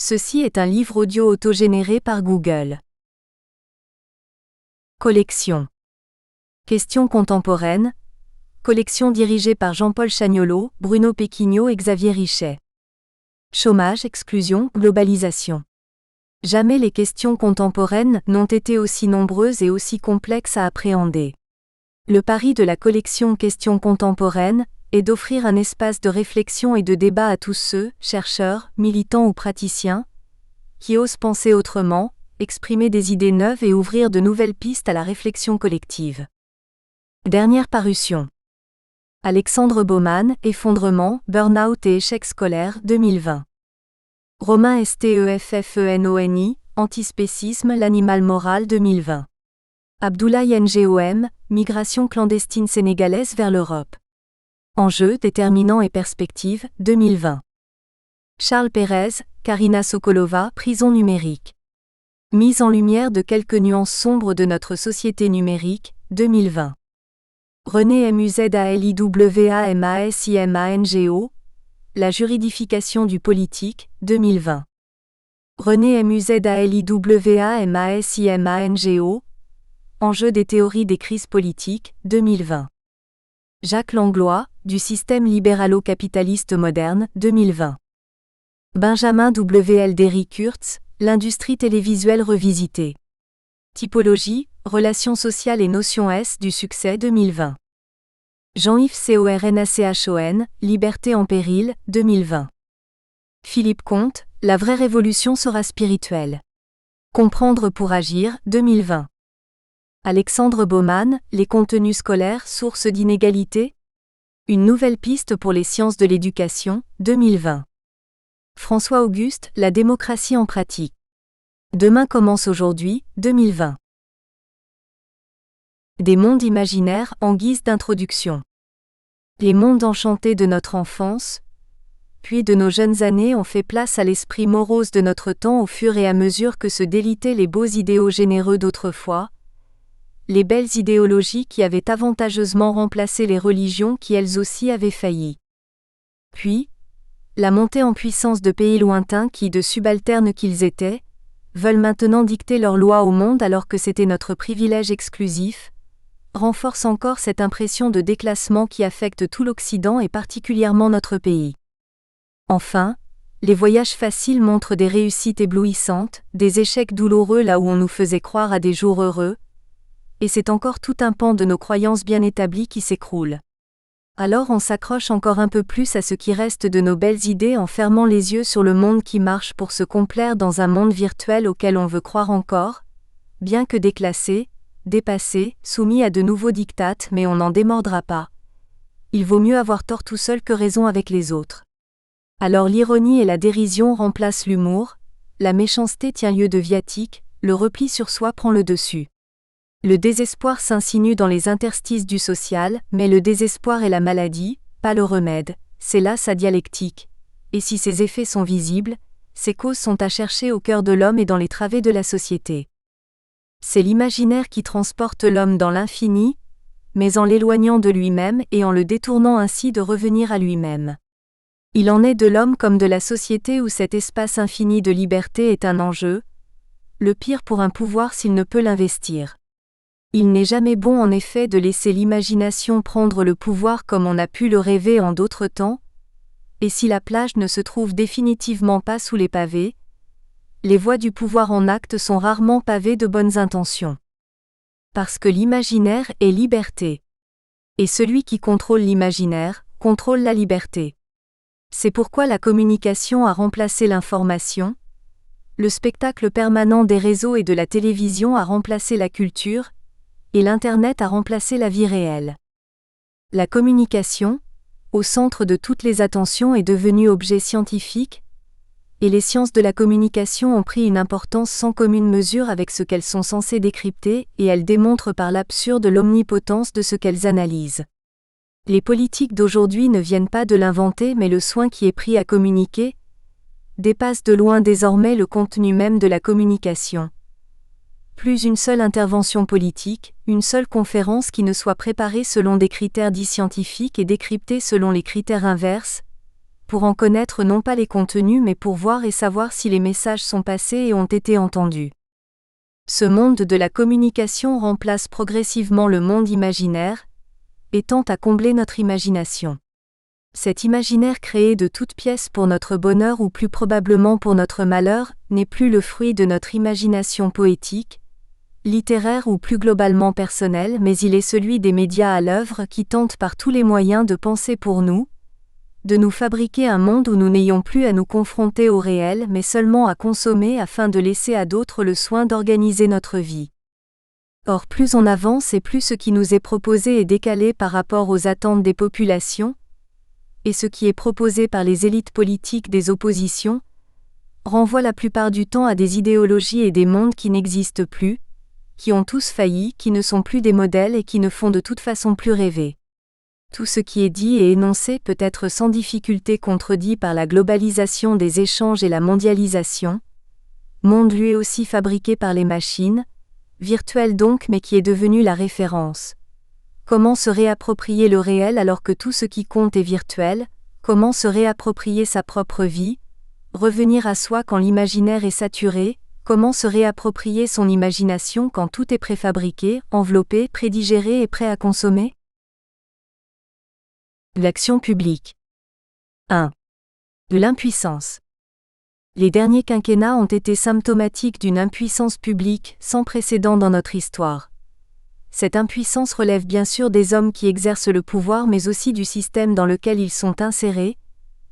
Ceci est un livre audio autogénéré par Google. Collection. Questions contemporaines. Collection dirigée par Jean-Paul Chagnolot, Bruno Péquignot et Xavier Richet. Chômage, exclusion, globalisation. Jamais les questions contemporaines n'ont été aussi nombreuses et aussi complexes à appréhender. Le pari de la collection Questions contemporaines est d'offrir un espace de réflexion et de débat à tous ceux, chercheurs, militants ou praticiens, qui osent penser autrement, exprimer des idées neuves et ouvrir de nouvelles pistes à la réflexion collective. Dernière parution. Alexandre Baumann, Effondrement, Burn-out et échec scolaire, 2020. Romain Steffeni, Antispécisme, l'animal moral, 2020. Abdoulaye Ngom, Migration clandestine sénégalaise vers l'Europe. Enjeux, déterminants et perspectives, 2020. Charles Pérez, Karina Sokolova, Prison numérique. Mise en lumière de quelques nuances sombres de notre société numérique, 2020. René MuzaliwamasImango, La juridification du politique, 2020. René MuzaliwamasImango, Enjeux des théories des crises politiques, 2020. Jacques Langlois, Du système libéralo-capitaliste moderne, 2020. Benjamin Wlderi Kurtz, L'industrie télévisuelle revisitée. Typologie, relations sociales et notions S du succès, 2020. Jean-Yves Cornachon, Liberté en péril, 2020. Philippe Comte, La vraie révolution sera spirituelle. Comprendre pour agir, 2020. Alexandre Baumann, Les contenus scolaires, source d'inégalités. Une nouvelle piste pour les sciences de l'éducation, 2020. François Auguste, La démocratie en pratique. Demain commence aujourd'hui, 2020. Des mondes imaginaires en guise d'introduction. Les mondes enchantés de notre enfance, puis de nos jeunes années ont fait place à l'esprit morose de notre temps au fur et à mesure que se délitaient les beaux idéaux généreux d'autrefois, les belles idéologies qui avaient avantageusement remplacé les religions qui elles aussi avaient failli. Puis, la montée en puissance de pays lointains qui, de subalternes qu'ils étaient, veulent maintenant dicter leurs lois au monde alors que c'était notre privilège exclusif, renforce encore cette impression de déclassement qui affecte tout l'Occident et particulièrement notre pays. Enfin, les voyages faciles montrent des réussites éblouissantes, des échecs douloureux là où on nous faisait croire à des jours heureux, et c'est encore tout un pan de nos croyances bien établies qui s'écroule. Alors on s'accroche encore un peu plus à ce qui reste de nos belles idées en fermant les yeux sur le monde qui marche pour se complaire dans un monde virtuel auquel on veut croire encore, bien que déclassé, dépassé, soumis à de nouveaux diktats, mais on n'en démordra pas. Il vaut mieux avoir tort tout seul que raison avec les autres. Alors l'ironie et la dérision remplacent l'humour, la méchanceté tient lieu de viatique, le repli sur soi prend le dessus. Le désespoir s'insinue dans les interstices du social, mais le désespoir est la maladie, pas le remède, c'est là sa dialectique. Et si ses effets sont visibles, ses causes sont à chercher au cœur de l'homme et dans les travées de la société. C'est l'imaginaire qui transporte l'homme dans l'infini, mais en l'éloignant de lui-même et en le détournant ainsi de revenir à lui-même. Il en est de l'homme comme de la société où cet espace infini de liberté est un enjeu, le pire pour un pouvoir s'il ne peut l'investir. Il n'est jamais bon en effet de laisser l'imagination prendre le pouvoir comme on a pu le rêver en d'autres temps, et si la plage ne se trouve définitivement pas sous les pavés, les voies du pouvoir en acte sont rarement pavées de bonnes intentions. Parce que l'imaginaire est liberté. Et celui qui contrôle l'imaginaire, contrôle la liberté. C'est pourquoi la communication a remplacé l'information, le spectacle permanent des réseaux et de la télévision a remplacé la culture, et l'Internet a remplacé la vie réelle. La communication, au centre de toutes les attentions, est devenue objet scientifique, et les sciences de la communication ont pris une importance sans commune mesure avec ce qu'elles sont censées décrypter, et elles démontrent par l'absurde l'omnipotence de ce qu'elles analysent. Les politiques d'aujourd'hui ne viennent pas de l'inventer, mais le soin qui est pris à communiquer dépasse de loin désormais le contenu même de la communication. Plus une seule intervention politique, une seule conférence qui ne soit préparée selon des critères dits scientifiques et décryptée selon les critères inverses, pour en connaître non pas les contenus mais pour voir et savoir si les messages sont passés et ont été entendus. Ce monde de la communication remplace progressivement le monde imaginaire, et tend à combler notre imagination. Cet imaginaire créé de toutes pièces pour notre bonheur ou plus probablement pour notre malheur, n'est plus le fruit de notre imagination poétique, littéraire ou plus globalement personnelle, mais il est celui des médias à l'œuvre qui tentent par tous les moyens de penser pour nous, de nous fabriquer un monde où nous n'ayons plus à nous confronter au réel mais seulement à consommer afin de laisser à d'autres le soin d'organiser notre vie. Or plus on avance et plus ce qui nous est proposé est décalé par rapport aux attentes des populations, et ce qui est proposé par les élites politiques des oppositions, renvoie la plupart du temps à des idéologies et des mondes qui n'existent plus, qui ont tous failli, qui ne sont plus des modèles et qui ne font de toute façon plus rêver. Tout ce qui est dit et énoncé peut être sans difficulté contredit par la globalisation des échanges et la mondialisation, monde lui aussi fabriqué par les machines, virtuel donc mais qui est devenu la référence. Comment se réapproprier le réel alors que tout ce qui compte est virtuel? Comment se réapproprier sa propre vie? Revenir à soi quand l'imaginaire est saturé? Comment se réapproprier son imagination quand tout est préfabriqué, enveloppé, prédigéré et prêt à consommer? L'action publique. 1. De l'impuissance. Les derniers quinquennats ont été symptomatiques d'une impuissance publique sans précédent dans notre histoire. Cette impuissance relève bien sûr des hommes qui exercent le pouvoir mais aussi du système dans lequel ils sont insérés,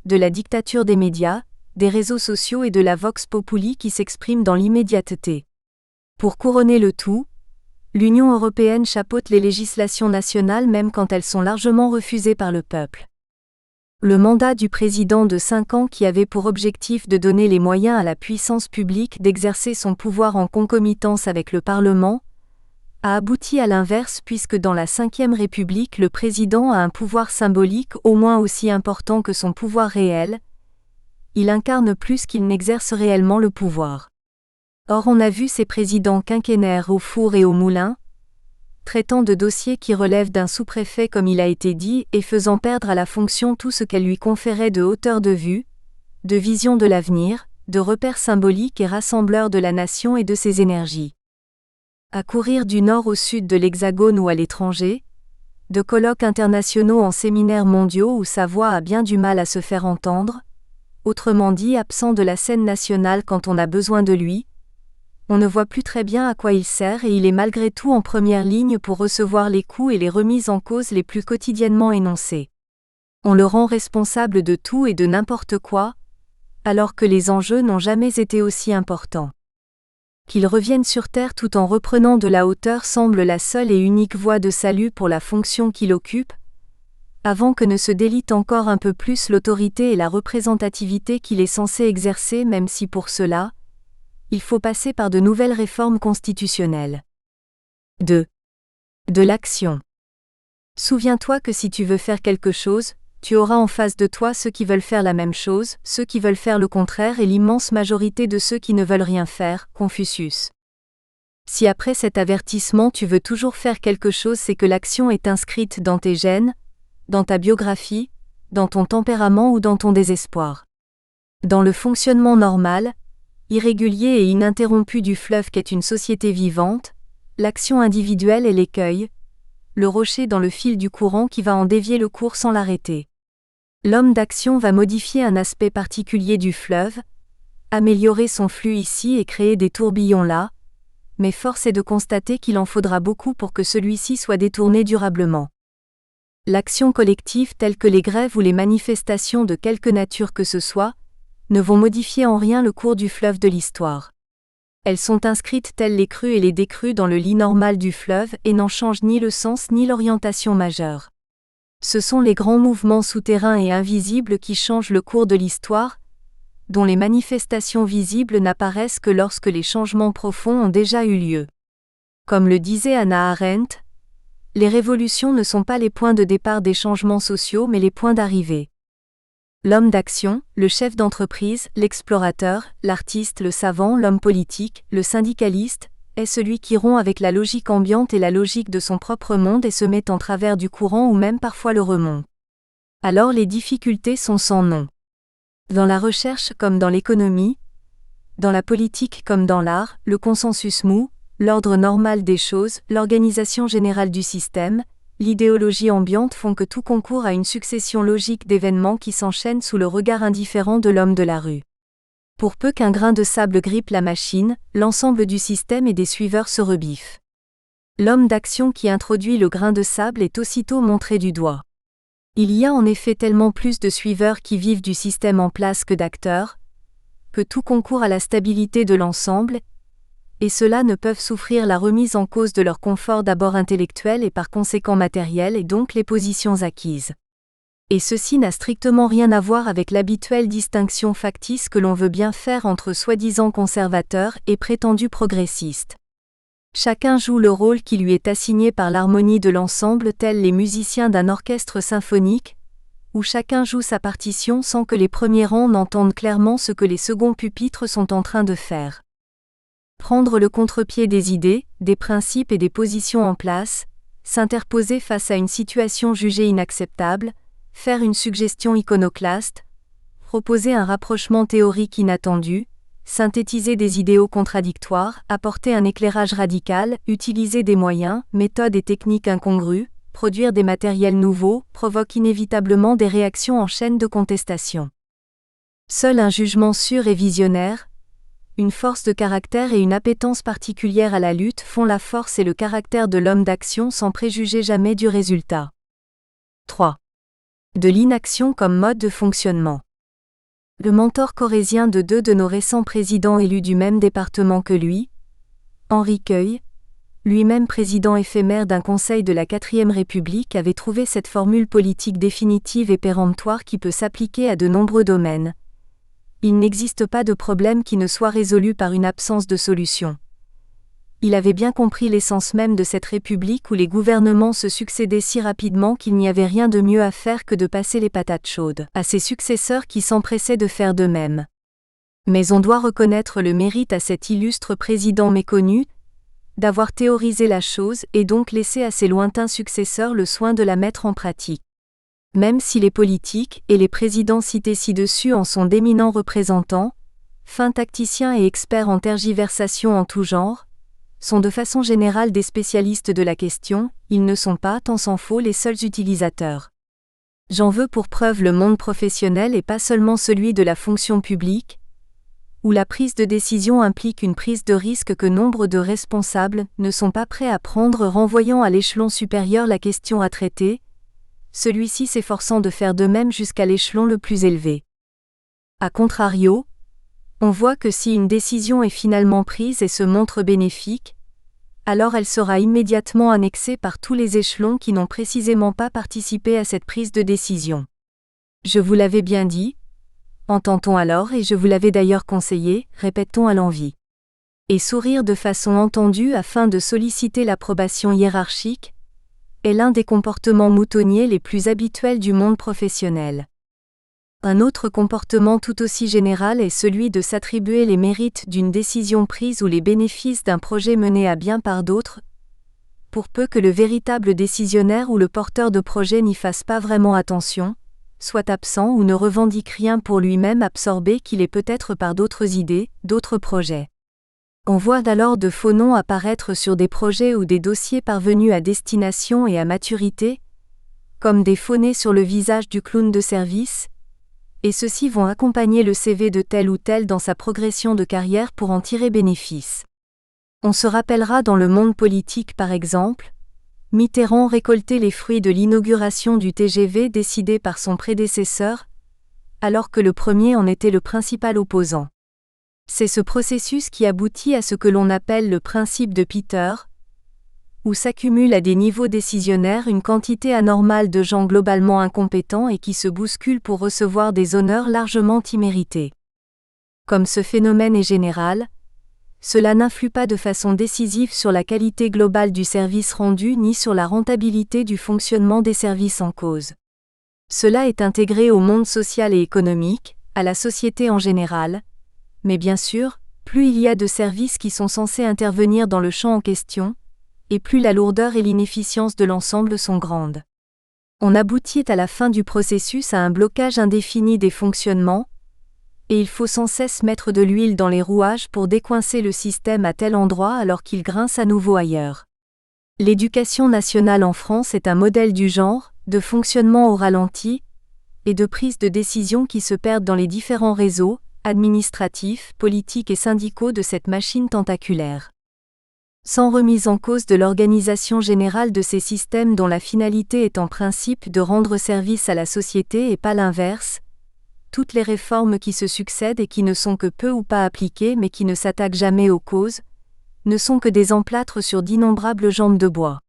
de la dictature des médias, des réseaux sociaux et de la vox populi qui s'exprime dans l'immédiateté. Pour couronner le tout, l'Union européenne chapeaute les législations nationales même quand elles sont largement refusées par le peuple. Le mandat du président de 5 ans qui avait pour objectif de donner les moyens à la puissance publique d'exercer son pouvoir en concomitance avec le Parlement, a abouti à l'inverse puisque dans la Ve République le président a un pouvoir symbolique au moins aussi important que son pouvoir réel, il incarne plus qu'il n'exerce réellement le pouvoir. Or on a vu ces présidents quinquennaires au four et au moulin, traitant de dossiers qui relèvent d'un sous-préfet comme il a été dit et faisant perdre à la fonction tout ce qu'elle lui conférait de hauteur de vue, de vision de l'avenir, de repères symboliques et rassembleurs de la nation et de ses énergies. À courir du nord au sud de l'Hexagone ou à l'étranger, de colloques internationaux en séminaires mondiaux où sa voix a bien du mal à se faire entendre, autrement dit absent de la scène nationale quand on a besoin de lui, on ne voit plus très bien à quoi il sert et il est malgré tout en première ligne pour recevoir les coups et les remises en cause les plus quotidiennement énoncées. On le rend responsable de tout et de n'importe quoi, alors que les enjeux n'ont jamais été aussi importants. Qu'il revienne sur terre tout en reprenant de la hauteur semble la seule et unique voie de salut pour la fonction qu'il occupe, avant que ne se délite encore un peu plus l'autorité et la représentativité qu'il est censé exercer même si pour cela, il faut passer par de nouvelles réformes constitutionnelles. 2. De l'action. Souviens-toi que si tu veux faire quelque chose, tu auras en face de toi ceux qui veulent faire la même chose, ceux qui veulent faire le contraire et l'immense majorité de ceux qui ne veulent rien faire, Confucius. Si après cet avertissement tu veux toujours faire quelque chose, c'est que l'action est inscrite dans tes gènes, dans ta biographie, dans ton tempérament ou dans ton désespoir. Dans le fonctionnement normal, irrégulier et ininterrompu du fleuve qu'est une société vivante, l'action individuelle est l'écueil, le rocher dans le fil du courant qui va en dévier le cours sans l'arrêter. L'homme d'action va modifier un aspect particulier du fleuve, améliorer son flux ici et créer des tourbillons là, mais force est de constater qu'il en faudra beaucoup pour que celui-ci soit détourné durablement. L'action collective telle que les grèves ou les manifestations de quelque nature que ce soit, ne vont modifier en rien le cours du fleuve de l'histoire. Elles sont inscrites telles les crues et les décrues dans le lit normal du fleuve et n'en changent ni le sens ni l'orientation majeure. Ce sont les grands mouvements souterrains et invisibles qui changent le cours de l'histoire, dont les manifestations visibles n'apparaissent que lorsque les changements profonds ont déjà eu lieu. Comme le disait Hannah Arendt, les révolutions ne sont pas les points de départ des changements sociaux mais les points d'arrivée. L'homme d'action, le chef d'entreprise, l'explorateur, l'artiste, le savant, l'homme politique, le syndicaliste, est celui qui rompt avec la logique ambiante et la logique de son propre monde et se met en travers du courant ou même parfois le remonte. Alors les difficultés sont sans nom. Dans la recherche comme dans l'économie, dans la politique comme dans l'art, le consensus mou, l'ordre normal des choses, l'organisation générale du système, l'idéologie ambiante font que tout concourt à une succession logique d'événements qui s'enchaînent sous le regard indifférent de l'homme de la rue. Pour peu qu'un grain de sable grippe la machine, l'ensemble du système et des suiveurs se rebiffe. L'homme d'action qui introduit le grain de sable est aussitôt montré du doigt. Il y a en effet tellement plus de suiveurs qui vivent du système en place que d'acteurs, que tout concourt à la stabilité de l'ensemble, et ceux-là ne peuvent souffrir la remise en cause de leur confort d'abord intellectuel et par conséquent matériel et donc les positions acquises. Et ceci n'a strictement rien à voir avec l'habituelle distinction factice que l'on veut bien faire entre soi-disant conservateurs et prétendus progressistes. Chacun joue le rôle qui lui est assigné par l'harmonie de l'ensemble tels les musiciens d'un orchestre symphonique, où chacun joue sa partition sans que les premiers rangs n'entendent clairement ce que les seconds pupitres sont en train de faire. Prendre le contre-pied des idées, des principes et des positions en place, s'interposer face à une situation jugée inacceptable, faire une suggestion iconoclaste, proposer un rapprochement théorique inattendu, synthétiser des idéaux contradictoires, apporter un éclairage radical, utiliser des moyens, méthodes et techniques incongrues, produire des matériels nouveaux, provoque inévitablement des réactions en chaîne de contestation. Seul un jugement sûr et visionnaire, une force de caractère et une appétence particulière à la lutte font la force et le caractère de l'homme d'action sans préjuger jamais du résultat. 3. De l'inaction comme mode de fonctionnement. Le mentor corrézien de deux de nos récents présidents élus du même département que lui, Henri Queuille, lui-même président éphémère d'un conseil de la 4e République, avait trouvé cette formule politique définitive et péremptoire qui peut s'appliquer à de nombreux domaines. Il n'existe pas de problème qui ne soit résolu par une absence de solution. Il avait bien compris l'essence même de cette République où les gouvernements se succédaient si rapidement qu'il n'y avait rien de mieux à faire que de passer les patates chaudes à ses successeurs qui s'empressaient de faire de même. Mais on doit reconnaître le mérite à cet illustre président méconnu, d'avoir théorisé la chose et donc laissé à ses lointains successeurs le soin de la mettre en pratique. Même si les politiques et les présidents cités ci-dessus en sont d'éminents représentants, fins tacticiens et experts en tergiversation en tout genre, sont de façon générale des spécialistes de la question, ils ne sont pas, tant s'en faut, les seuls utilisateurs. J'en veux pour preuve le monde professionnel et pas seulement celui de la fonction publique, où la prise de décision implique une prise de risque que nombre de responsables ne sont pas prêts à prendre, renvoyant à l'échelon supérieur la question à traiter, celui-ci s'efforçant de faire de même jusqu'à l'échelon le plus élevé. A contrario, on voit que si une décision est finalement prise et se montre bénéfique, alors elle sera immédiatement annexée par tous les échelons qui n'ont précisément pas participé à cette prise de décision. Je vous l'avais bien dit, entend-on alors et je vous l'avais d'ailleurs conseillé, répète-t-on à l'envi. Et sourire de façon entendue afin de solliciter l'approbation hiérarchique, est l'un des comportements moutonniers les plus habituels du monde professionnel. Un autre comportement tout aussi général est celui de s'attribuer les mérites d'une décision prise ou les bénéfices d'un projet mené à bien par d'autres, pour peu que le véritable décisionnaire ou le porteur de projet n'y fasse pas vraiment attention, soit absent ou ne revendique rien pour lui-même, absorbé qu'il est peut-être par d'autres idées, d'autres projets. On voit alors de faux noms apparaître sur des projets ou des dossiers parvenus à destination et à maturité, comme des faux nez sur le visage du clown de service, et ceux-ci vont accompagner le CV de tel ou tel dans sa progression de carrière pour en tirer bénéfice. On se rappellera dans le monde politique par exemple, Mitterrand récoltait les fruits de l'inauguration du TGV décidé par son prédécesseur, alors que le premier en était le principal opposant. C'est ce processus qui aboutit à ce que l'on appelle le principe de Peter, où s'accumule à des niveaux décisionnaires une quantité anormale de gens globalement incompétents et qui se bousculent pour recevoir des honneurs largement immérités. Comme ce phénomène est général, cela n'influe pas de façon décisive sur la qualité globale du service rendu ni sur la rentabilité du fonctionnement des services en cause. Cela est intégré au monde social et économique, à la société en général, mais bien sûr, plus il y a de services qui sont censés intervenir dans le champ en question, et plus la lourdeur et l'inefficience de l'ensemble sont grandes. On aboutit à la fin du processus à un blocage indéfini des fonctionnements, Et il faut sans cesse mettre de l'huile dans les rouages pour décoincer le système à tel endroit alors qu'il grince à nouveau ailleurs. L'éducation nationale en France est un modèle du genre, de fonctionnement au ralenti, et de prise de décision qui se perdent dans les différents réseaux, administratifs, politiques et syndicaux de cette machine tentaculaire. Sans remise en cause de l'organisation générale de ces systèmes dont la finalité est en principe de rendre service à la société et pas l'inverse, toutes les réformes qui se succèdent et qui ne sont que peu ou pas appliquées mais qui ne s'attaquent jamais aux causes, ne sont que des emplâtres sur d'innombrables jambes de bois.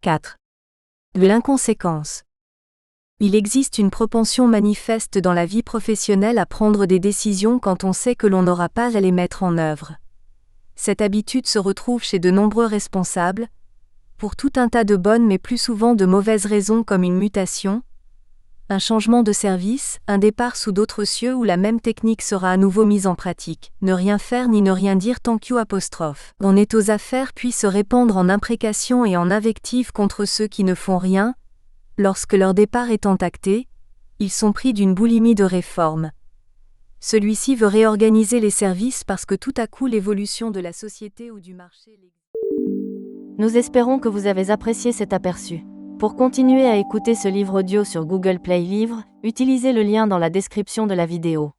4. L'inconséquence. Il existe une propension manifeste dans la vie professionnelle à prendre des décisions quand on sait que l'on n'aura pas à les mettre en œuvre. Cette habitude se retrouve chez de nombreux responsables, pour tout un tas de bonnes mais plus souvent de mauvaises raisons comme une mutation, un changement de service, un départ sous d'autres cieux où la même technique sera à nouveau mise en pratique. Ne rien faire ni ne rien dire tant Q'. On est aux affaires puis se répandre en imprécations et en invectives contre ceux qui ne font rien. Lorsque leur départ est acté, ils sont pris d'une boulimie de réforme. Celui-ci veut réorganiser les services parce que tout à coup l'évolution de la société ou du marché... Nous espérons que vous avez apprécié cet aperçu. Pour continuer à écouter ce livre audio sur Google Play Livres, utilisez le lien dans la description de la vidéo.